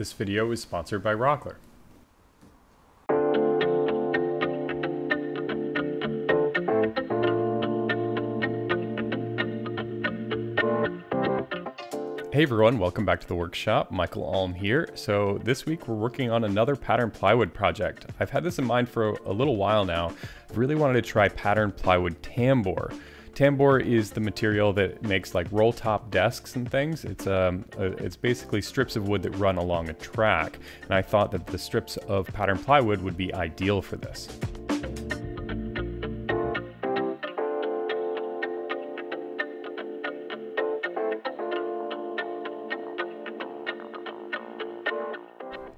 This video is sponsored by Rockler. Hey everyone, welcome back to the workshop. Michael Alm here. So this week we're working on another patterned plywood project. I've had this in mind for a little while now. I really wanted to try patterned plywood tambour. Tambour is the material that makes like roll top desks and things. It's basically strips of wood that run along a track. And I thought that the strips of patterned plywood would be ideal for this.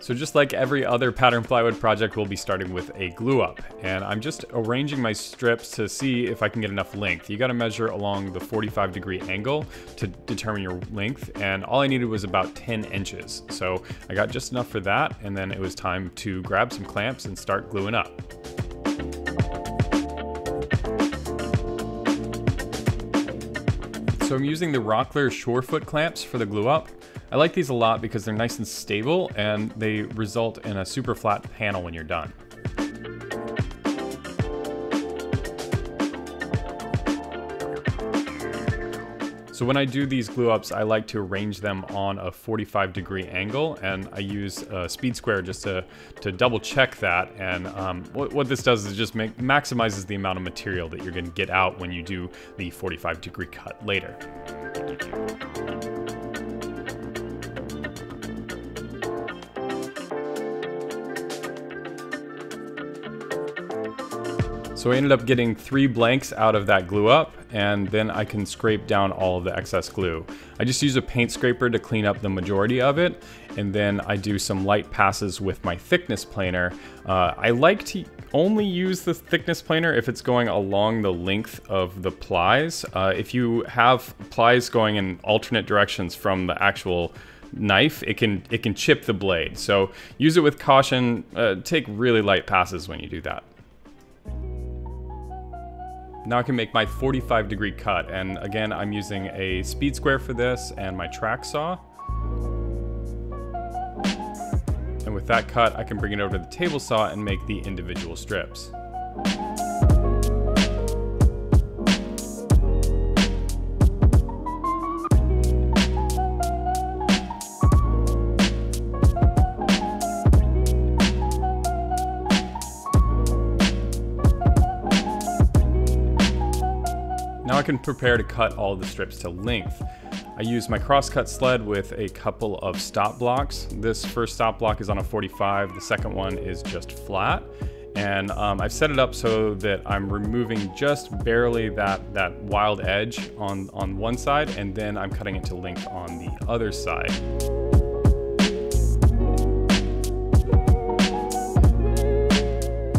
So just like every other patterned plywood project, we'll be starting with a glue up. And I'm just arranging my strips to see if I can get enough length. You gotta measure along the 45-degree angle to determine your length. And all I needed was about 10 inches. So I got just enough for that. And then it was time to grab some clamps and start gluing up. So I'm using the Rockler Surefoot clamps for the glue up. I like these a lot because they're nice and stable and they result in a super flat panel when you're done. So when I do these glue ups, I like to arrange them on a 45-degree angle, and I use a speed square just to double check that. And what this does is just maximizes the amount of material that you're going to get out when you do the 45-degree cut later. So I ended up getting 3 blanks out of that glue up, and then I can scrape down all of the excess glue. I just use a paint scraper to clean up the majority of it, and then I do some light passes with my thickness planer. I like to only use the thickness planer if it's going along the length of the plies. If you have plies going in alternate directions from the actual knife, it can chip the blade. So use it with caution. Take really light passes when you do that. Now I can make my 45-degree cut, and again I'm using a speed square for this and my track saw. And with that cut I can bring it over to the table saw and make the individual strips. Now I can prepare to cut all the strips to length. I use my crosscut sled with a couple of stop blocks. This first stop block is on a 45, the second one is just flat. And I've set it up so that I'm removing just barely that wild edge on one side, and then I'm cutting it to length on the other side.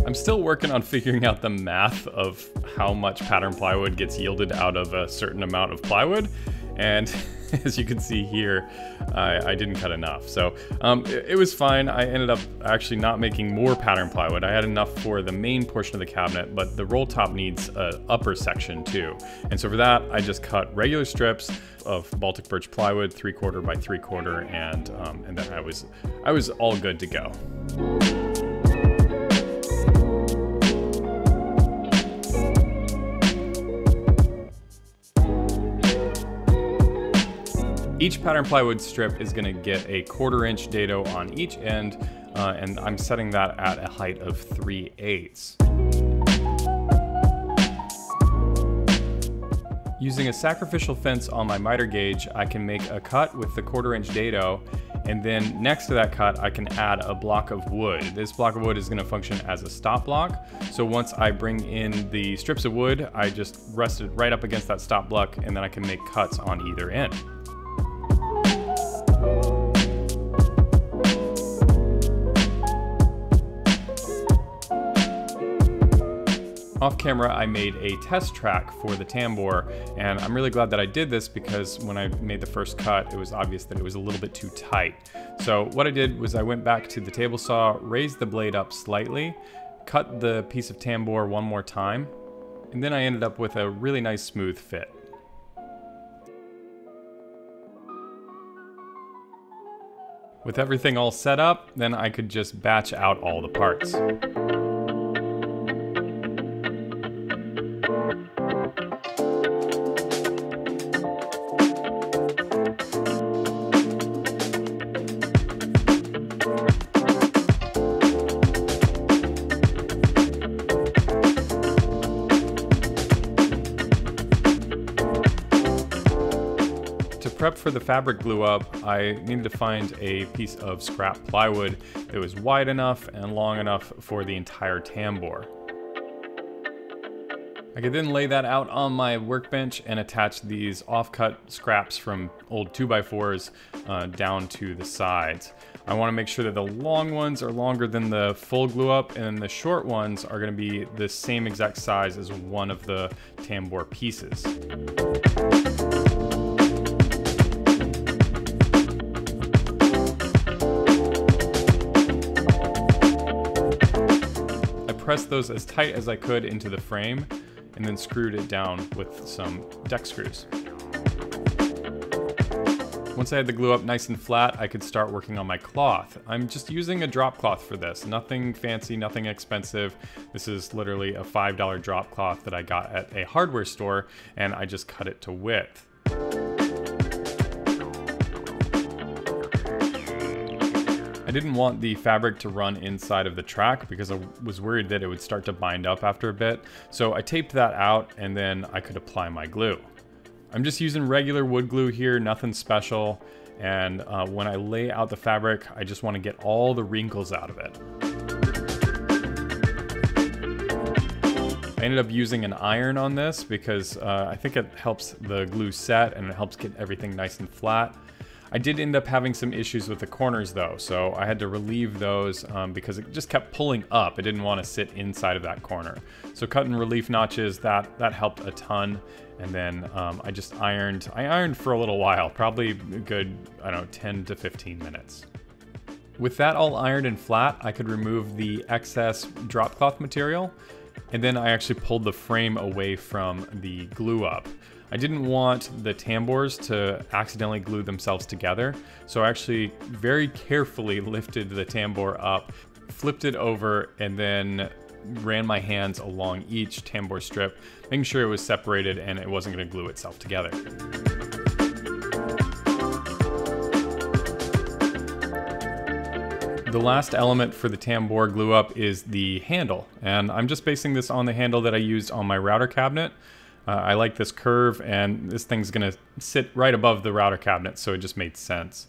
I'm still working on figuring out the math of how much patterned plywood gets yielded out of a certain amount of plywood, and as you can see here, I didn't cut enough. So it was fine. I ended up actually not making more patterned plywood. I had enough for the main portion of the cabinet, but the roll top needs an upper section too. And so for that, I just cut regular strips of Baltic birch plywood, 3/4 by 3/4, and then I was all good to go. Each patterned plywood strip is going to get a 1/4 inch dado on each end, and I'm setting that at a height of 3/8. Using a sacrificial fence on my miter gauge, I can make a cut with the 1/4 inch dado, and then next to that cut I can add a block of wood. This block of wood is going to function as a stop block, so once I bring in the strips of wood, I just rest it right up against that stop block, and then I can make cuts on either end. Off camera, I made a test track for the tambour, and I'm really glad that I did this because when I made the first cut, it was obvious that it was a little bit too tight. So what I did was I went back to the table saw, raised the blade up slightly, cut the piece of tambour one more time, and then I ended up with a really nice smooth fit. With everything all set up, then I could just batch out all the parts. To prep for the fabric glue up, I needed to find a piece of scrap plywood that was wide enough and long enough for the entire tambour. I could then lay that out on my workbench and attach these off-cut scraps from old 2x4s down to the sides. I want to make sure that the long ones are longer than the full glue up, and the short ones are going to be the same exact size as one of the tambour pieces. Pressed those as tight as I could into the frame and then screwed it down with some deck screws. Once I had the glue up nice and flat, I could start working on my cloth. I'm just using a drop cloth for this. Nothing fancy, nothing expensive. This is literally a $5 drop cloth that I got at a hardware store, and I just cut it to width. I didn't want the fabric to run inside of the track because I was worried that it would start to bind up after a bit. So I taped that out and then I could apply my glue. I'm just using regular wood glue here, nothing special. And when I lay out the fabric, I just want to get all the wrinkles out of it. I ended up using an iron on this because I think it helps the glue set and it helps get everything nice and flat. I did end up having some issues with the corners though, so I had to relieve those because it just kept pulling up. It didn't want to sit inside of that corner. So cutting relief notches, that helped a ton. And then I just ironed. I ironed for a little while, probably a good, I don't know, 10 to 15 minutes. With that all ironed and flat, I could remove the excess drop cloth material. And then I actually pulled the frame away from the glue up. I didn't want the tambours to accidentally glue themselves together, so I actually very carefully lifted the tambour up, flipped it over, and then ran my hands along each tambour strip, making sure it was separated and it wasn't going to glue itself together. The last element for the tambour glue up is the handle, and I'm just basing this on the handle that I used on my router cabinet. I like this curve, and this thing's gonna sit right above the router cabinet, so it just made sense.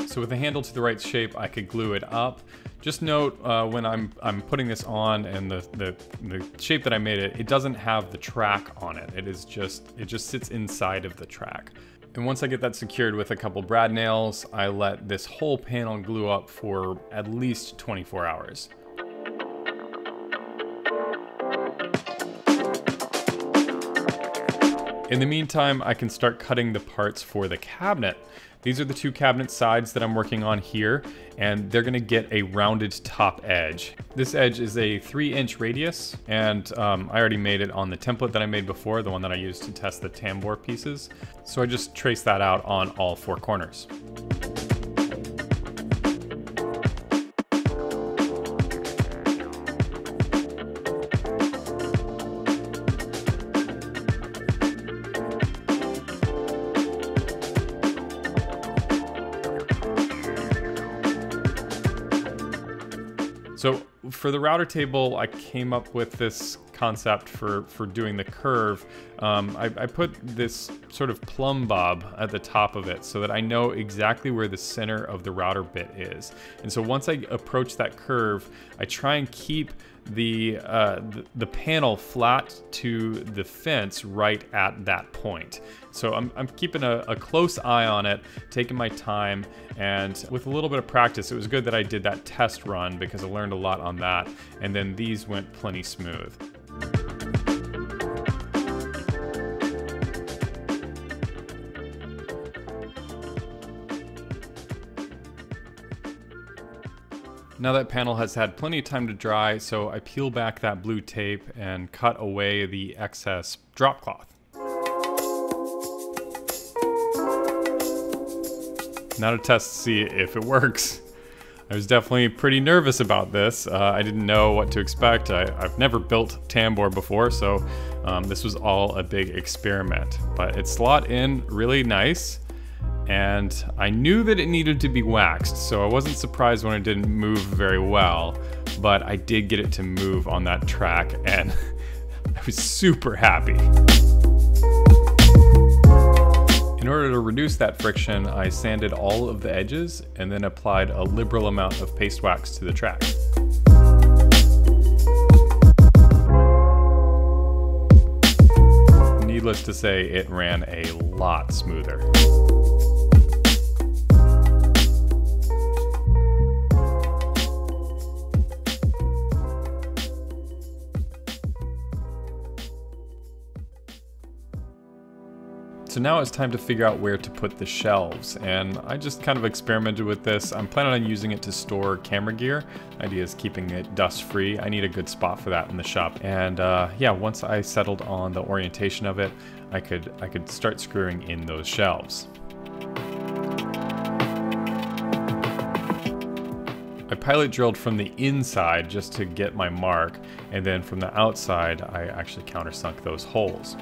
So with the handle to the right shape, I could glue it up. Just note when I'm putting this on and the shape that I made it, it doesn't have the track on it. It just sits inside of the track. And once I get that secured with a couple brad nails, I let this whole panel glue up for at least 24 hours. In the meantime, I can start cutting the parts for the cabinet. These are the two cabinet sides that I'm working on here, and they're gonna get a rounded top edge. This edge is a 3-inch radius, and I already made it on the template that I made before, the one that I used to test the tambour pieces. So I just traced that out on all 4 corners. So for the router table, I came up with this concept for doing the curve. I put this sort of plumb bob at the top of it so that I know exactly where the center of the router bit is. And so once I approach that curve, I try and keep the panel flat to the fence right at that point. So I'm keeping a close eye on it, taking my time, and with a little bit of practice, it was good that I did that test run because I learned a lot on that, and then these went plenty smooth. Now that panel has had plenty of time to dry, so I peel back that blue tape and cut away the excess drop cloth. Now to test to see if it works. I was definitely pretty nervous about this. I didn't know what to expect. I've never built tambour before, so this was all a big experiment. But it slot in really nice, and I knew that it needed to be waxed, so I wasn't surprised when it didn't move very well, but I did get it to move on that track, and I was super happy. In order to reduce that friction, I sanded all of the edges and then applied a liberal amount of paste wax to the track. Needless to say, it ran a lot smoother. So now it's time to figure out where to put the shelves, and I just kind of experimented with this. I'm planning on using it to store camera gear. The idea is keeping it dust free. I need a good spot for that in the shop. And yeah, once I settled on the orientation of it, I could start screwing in those shelves. I pilot drilled from the inside just to get my mark, and then from the outside I actually countersunk those holes.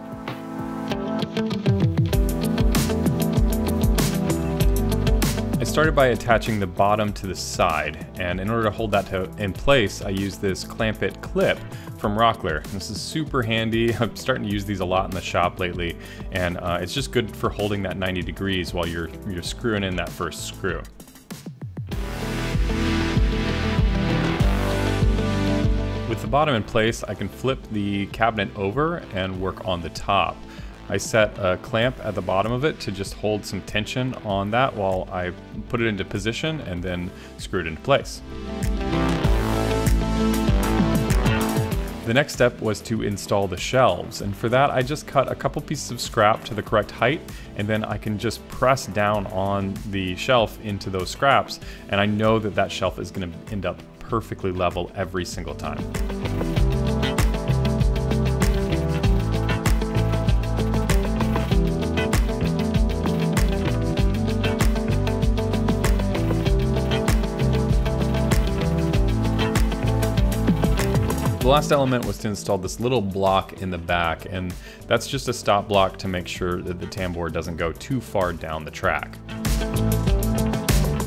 I started by attaching the bottom to the side, and in order to hold that in place, I used this clamp it clip from Rockler. This is super handy. I'm starting to use these a lot in the shop lately, and it's just good for holding that 90 degrees while you're screwing in that first screw. With the bottom in place, I can flip the cabinet over and work on the top. I set a clamp at the bottom of it to just hold some tension on that while I put it into position and then screw it into place. The next step was to install the shelves, and for that I just cut a couple pieces of scrap to the correct height, and then I can just press down on the shelf into those scraps, and I know that that shelf is going to end up perfectly level every single time. The last element was to install this little block in the back, and that's just a stop block to make sure that the tambour doesn't go too far down the track.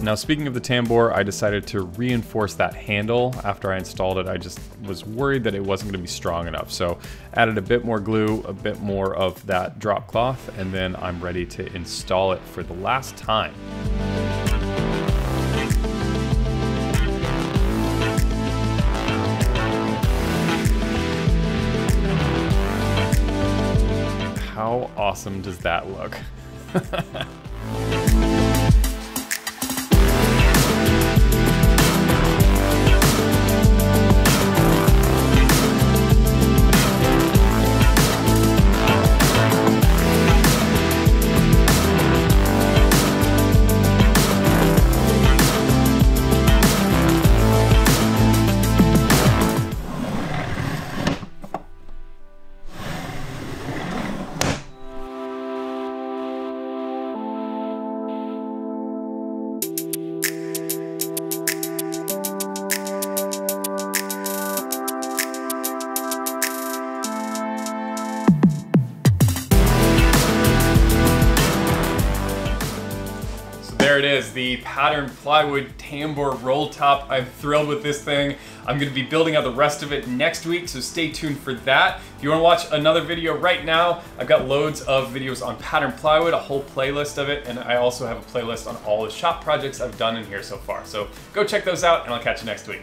Now, speaking of the tambour, I decided to reinforce that handle after I installed it. I just was worried that it wasn't going to be strong enough, so added a bit more glue, a bit more of that drop cloth, and then I'm ready to install it for the last time. How awesome does that look? There it is, the Patterned Plywood Tambour roll top. I'm thrilled with this thing. I'm going to be building out the rest of it next week, so stay tuned for that. If you want to watch another video right now, I've got loads of videos on patterned plywood, a whole playlist of it, and I also have a playlist on all the shop projects I've done in here so far. So go check those out, and I'll catch you next week.